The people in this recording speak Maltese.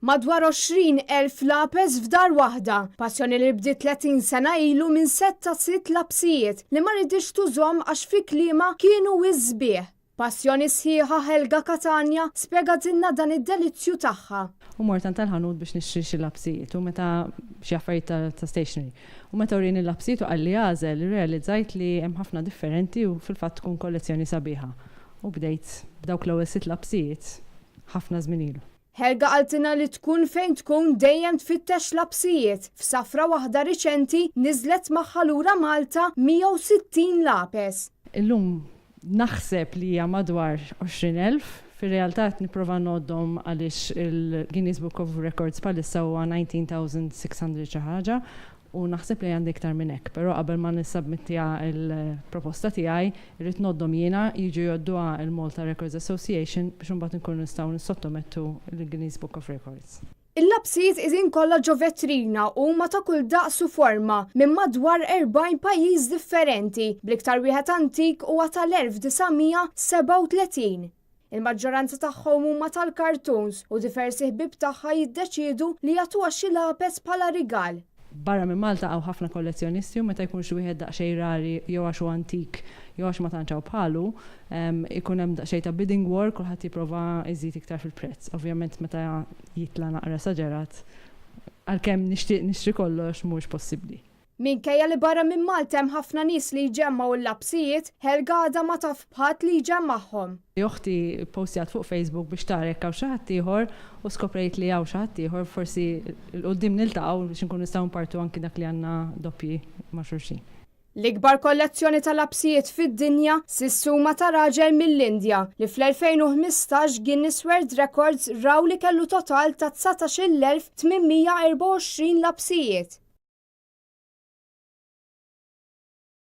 Madwar 20,000 lapes f'dar waħda, passjoni li bdiet 30 sena ilu minn setta sitt labsijiet li ma ridix tużhom għax fi klima kienu iżbieħ. Passjoni sħiħa Helga Catania spjegatilna dan id-delizzju tagħha. U mortan tal-ħanut biex nixtri xi labsijiet u meta xi affarijiet ta' stationery. U meta urini l-labsijiet u qalli għażel realizzajt li hemm ħafna differenti u fil-fatt tkun kollezzjoni sabiħa. U bdejt b'dawk l-ewwel sitt labsijiet ħafna żmien ilu. Helga qaltilna li tkun fejn tkun dejjem tfittex labsijiet. F'safra waħda riċenti niżlet magħha lura Malta 160 lapes. Illum naħseb li hija madwar 20,000, fir-realtà qed nipprova nnoddhom għaliex il-Guinness Book of Records bħalissa huwa 19,600 xi ħaġa u naħseb li għandi iktar minn hekk, però qabel ma nissubmittija il-proposta tiegħi irrid noddhom jiena jiġu jgħodduha il-Malta Records Association biex imbagħad inkunu nistgħu nissottomettu il-Guinness Book of Records. Il-labsijiet iżin kollha ġo vetrina u ma ta' kull daqs u forma minn madwar 40 pajjiż differenti bl-iktar wieħed antik huwa tal-1937. Il-maġġoranza tagħhom huma tal-cartoons u diversi ħbieb tagħha jiddeċiedu li jagħtuha xi lapes bħala rigal. Barra minn Malta għaw ħafna kollezzjonisti u meta jkun xi wieħed daqsxejn rari jew għax hu antik jew għax ma tantx bħalu, ikun hemm daqsxejn ta' bidding war kulħadd jipprova jżid iktar fil-prezz. Ovvjament meta jitla naqra saġerat għalkemm nixtieq nixtri kollox mhux possibbli. Minkejja li barra minn Malta hemm ħafna nies li jġemmaw il-labsijiet, Helga għadha ma taf bħadd li jġemmagħhom. Joħti postjat fuq Facebook biex tarek hawn xi ħadd ieħor u skoprejt li hawn xi ħadd ieħor forsi l-qudiem niltaqgħu biex inkunu nistgħu npartu anki dak li għandna doppji ma' xulxin. L-ikbar kollezzjoni ta' labsijiet fid-dinja sissuma ta' raġel mill-Indja li fl-2015 Guinness World Records raw li kellu total ta' 19,824 labsijiet.